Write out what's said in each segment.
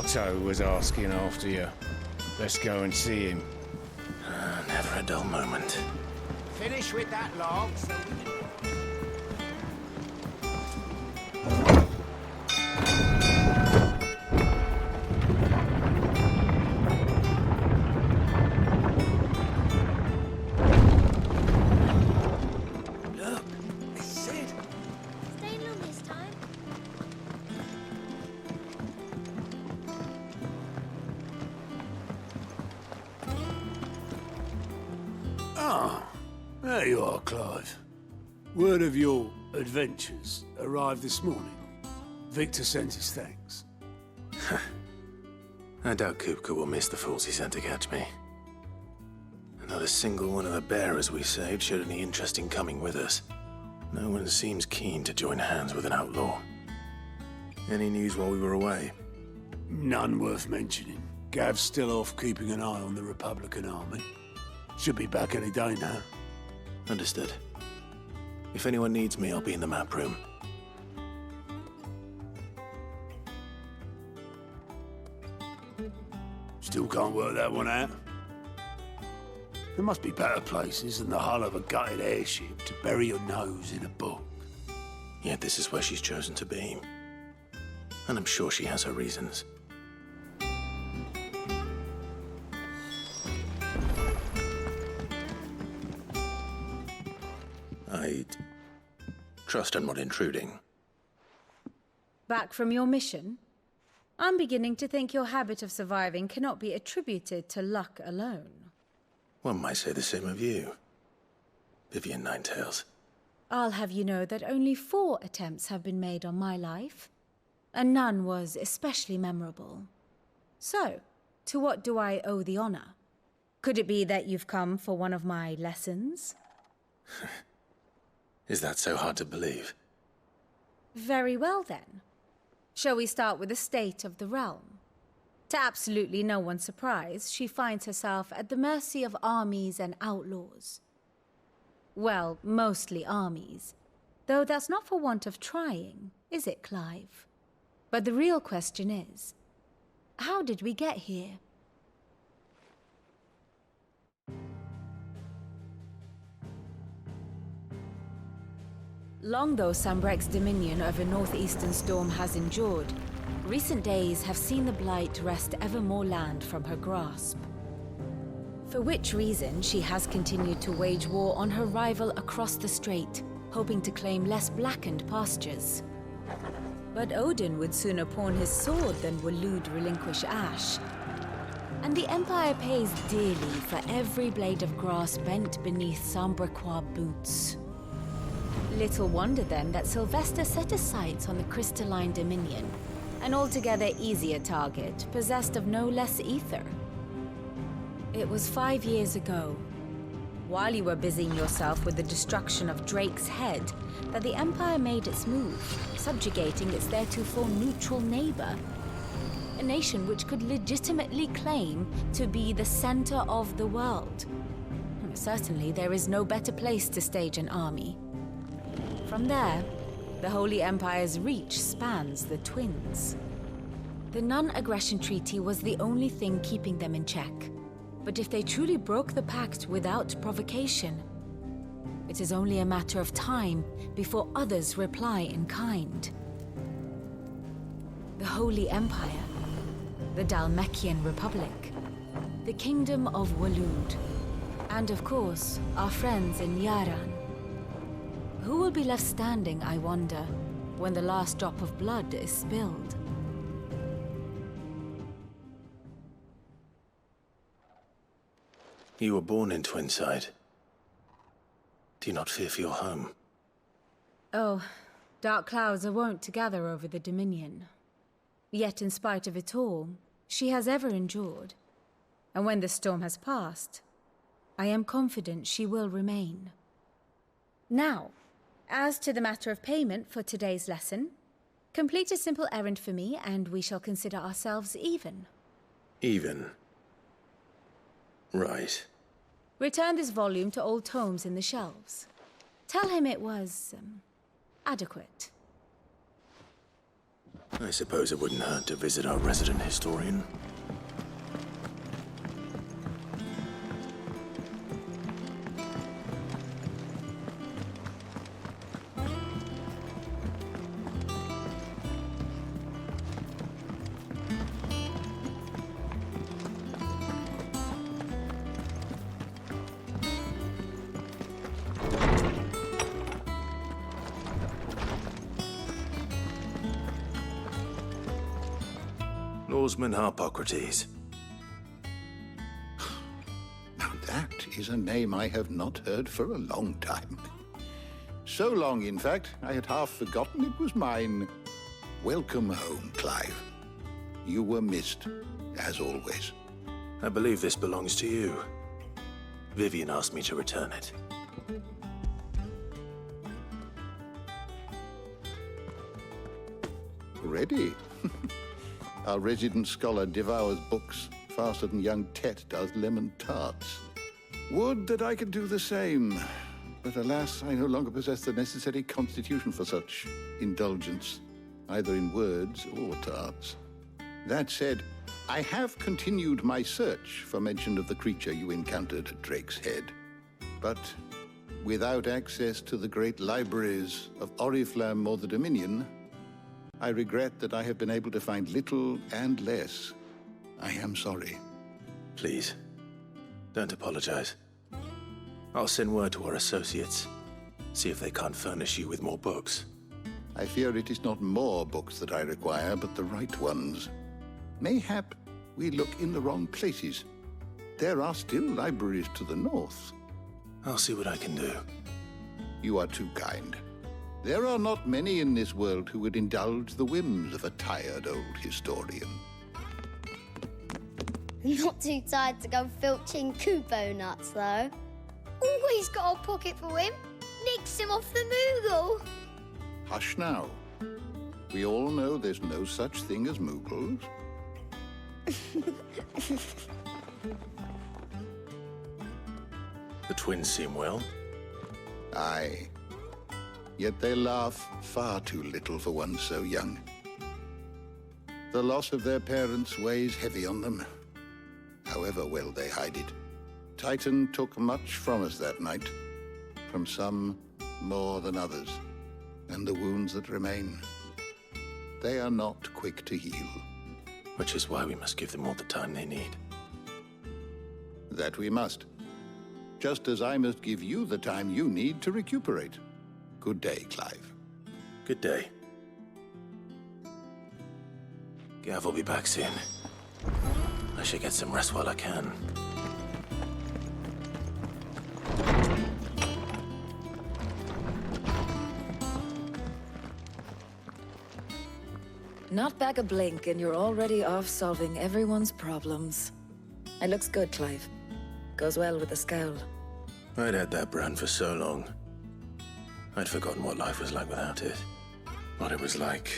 Otto was asking after you. Let's go and see him. Never a dull moment. Finish with that log so we can... Look, this is it. Staying long this time? Ah, there you are, Clive. Word of your adventures arrived this morning. Victor sent his thanks. I doubt Kupka will miss the fools he sent to catch me. Not a single one of the bearers we saved showed any interest in coming with us. No one seems keen to join hands with an outlaw. Any news while we were away? None worth mentioning. Gav's still off keeping an eye on the Republican army. Should be back any day now. Understood. If anyone needs me, I'll be in the map room. Still can't work that one out. There must be better places than the hull of a gutted airship to bury your nose in a book. Yet this is where she's chosen to be. And I'm sure she has her reasons. I trust I'm not intruding. Back from your mission? I'm beginning to think your habit of surviving cannot be attributed to luck alone. One might say the same of you, Vivian Ninetails. I'll have you know that only 4 attempts have been made on my life, and none was especially memorable. So, to what do I owe the honor? Could it be that you've come for one of my lessons? Is that so hard to believe? Very well then. Shall we start with the state of the realm? To absolutely no one's surprise, she finds herself at the mercy of armies and outlaws. Well, mostly armies. Though that's not for want of trying, is it, Clive? But the real question is, how did we get here? Long though Sambrek's dominion over northeastern storm has endured, recent days have seen the Blight wrest ever more land from her grasp. For which reason she has continued to wage war on her rival across the strait, hoping to claim less blackened pastures. But Odin would sooner pawn his sword than Waloed relinquish Ash. And the Empire pays dearly for every blade of grass bent beneath Sambrequois boots. Little wonder then that Sylvester set his sights on the crystalline dominion, an altogether easier target, possessed of no less ether. It was 5 years ago, while you were busying yourself with the destruction of Drake's head, that the Empire made its move, subjugating its theretofore neutral neighbor. A nation which could legitimately claim to be the center of the world. Certainly, there is no better place to stage an army. From there, the Holy Empire's reach spans the Twins. The non-aggression treaty was the only thing keeping them in check. But if they truly broke the pact without provocation, it is only a matter of time before others reply in kind. The Holy Empire, the Dhalmekian Republic, the Kingdom of Waloed, and of course, our friends in Yaran. Who will be left standing, I wonder, when the last drop of blood is spilled? You were born in Twinside. Do you not fear for your home? Oh, dark clouds are wont to gather over the Dominion. Yet in spite of it all, she has ever endured. And when the storm has passed, I am confident she will remain. Now, as to the matter of payment for today's lesson, complete a simple errand for me and we shall consider ourselves even. Even? Right. Return this volume to old tomes in the shelves. Tell him it was, adequate. I suppose it wouldn't hurt to visit our resident historian. Norseman Harpocrates. Now that is a name I have not heard for a long time. So long, in fact, I had half forgotten it was mine. Welcome home, Clive. You were missed, as always. I believe this belongs to you. Vivian asked me to return it. Ready? Our resident scholar devours books faster than young Tet does lemon tarts. Would that I could do the same. But alas, I no longer possess the necessary constitution for such indulgence, either in words or tarts. That said, I have continued my search for mention of the creature you encountered at Drake's Head. But without access to the great libraries of Oriflamme or the Dominion, I regret that I have been able to find little and less. I am sorry. Please, don't apologize. I'll send word to our associates. See if they can't furnish you with more books. I fear it is not more books that I require, but the right ones. Mayhap we look in the wrong places. There are still libraries to the north. I'll see what I can do. You are too kind. There are not many in this world who would indulge the whims of a tired old historian. Not too tired to go filching Kupo nuts, though. Always got a pocket for him. Nicks him off the Moogle. Hush now. We all know there's no such thing as Moogles. The twins seem well. Aye. Yet they laugh far too little for one so young. The loss of their parents weighs heavy on them, however well they hide it. Titan took much from us that night, from some more than others, and the wounds that remain, they are not quick to heal. Which is why we must give them all the time they need. That we must. Just as I must give you the time you need to recuperate. Good day, Clive. Good day. Gav will be back soon. I should get some rest while I can. Not back a blink and you're already off solving everyone's problems. It looks good, Clive. Goes well with the scowl. I'd had that brand for so long. I'd forgotten what life was like without it. What it was like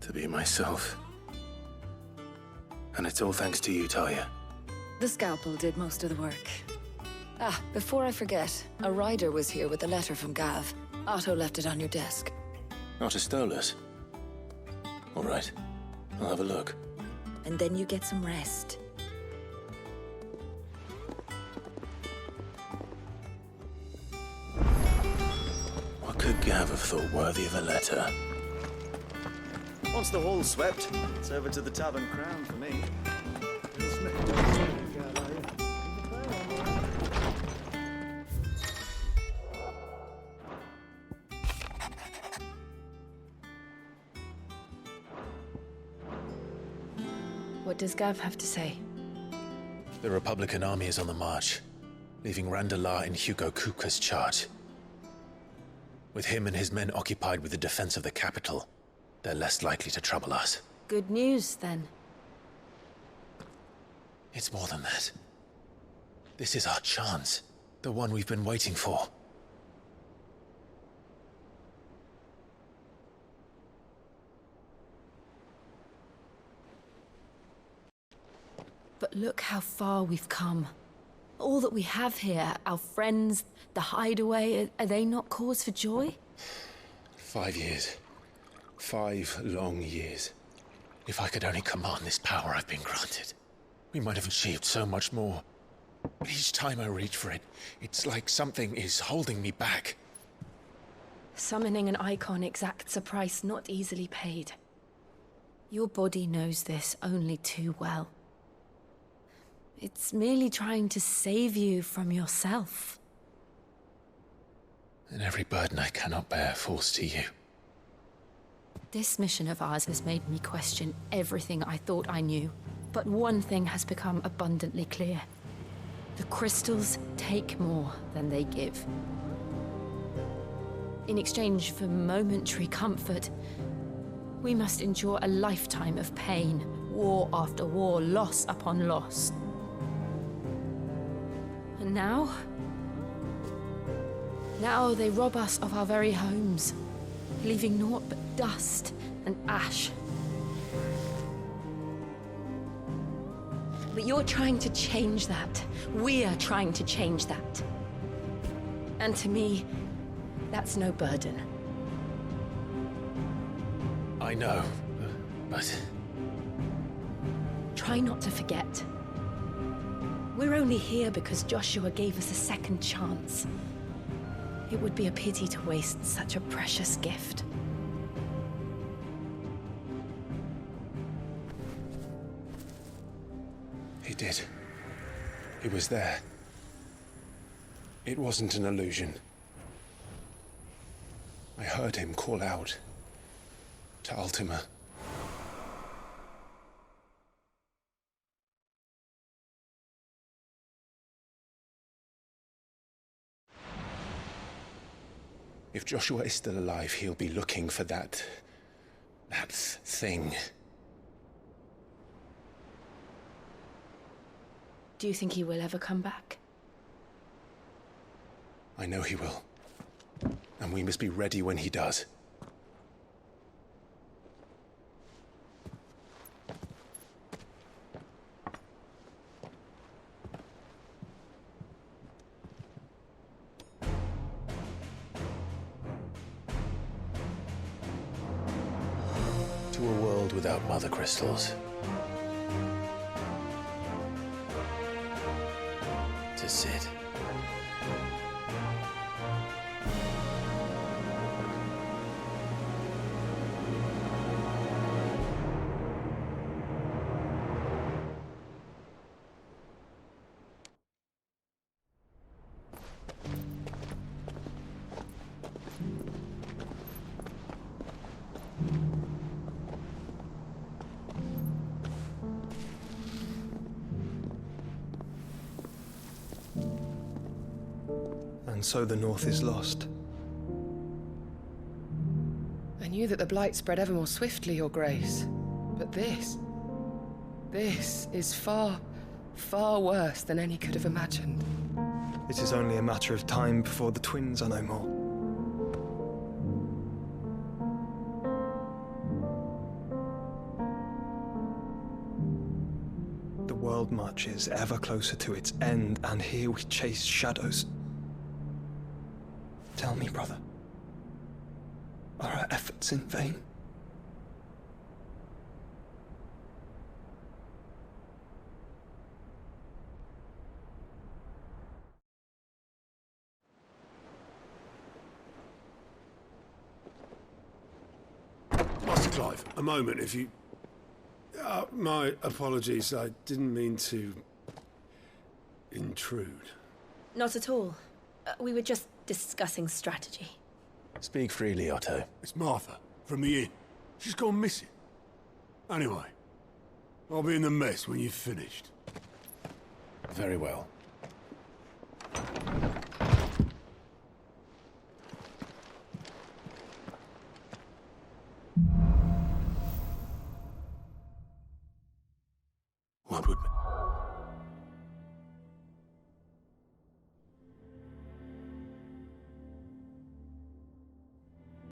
to be myself. And it's all thanks to you, Talia. The scalpel did most of the work. Ah, before I forget, a rider was here with a letter from Gav. Otto left it on your desk. Otto stole us. All right, I'll have a look. And then you get some rest. What could Gav have thought worthy of a letter? Once the hall's swept, it's over to the Tavern Crown for me. What does Gav have to say? The Republican army is on the march, leaving Randalar in Hugo Kuka's charge. With him and his men occupied with the defense of the capital, they're less likely to trouble us. Good news, then. It's more than that. This is our chance, the one we've been waiting for. But look how far we've come. All that we have here, our friends, the hideaway, are they not cause for joy? 5 years. 5 long years. If I could only command this power I've been granted, we might have achieved so much more. But each time I reach for it, it's like something is holding me back. Summoning an icon exacts a price not easily paid. Your body knows this only too well. It's merely trying to save you from yourself. And every burden I cannot bear falls to you. This mission of ours has made me question everything I thought I knew. But one thing has become abundantly clear. The crystals take more than they give. In exchange for momentary comfort, we must endure a lifetime of pain, war after war, loss upon loss. And now they rob us of our very homes, leaving naught but dust and ash. But you're trying to change that. We're trying to change that. And to me, that's no burden. I know, but... Try not to forget. We're only here because Joshua gave us a second chance. It would be a pity to waste such a precious gift. He did. He was there. It wasn't an illusion. I heard him call out to Ultima. If Joshua is still alive, he'll be looking for that thing. Do you think he will ever come back? I know he will. And we must be ready when he does. To a world without mother crystals. To Sid. And so the North is lost. I knew that the Blight spread ever more swiftly, Your Grace. But this is far, far worse than any could have imagined. It is only a matter of time before the twins are no more. The world marches ever closer to its end, and here we chase shadows. Tell me, brother, are our efforts in vain? Master Clive, a moment, if you... my apologies, I didn't mean to... intrude. Not at all. We were just discussing strategy. Speak freely, Otto. It's Martha, from the inn. She's gone missing. Anyway, I'll be in the mess when you've finished. Very well.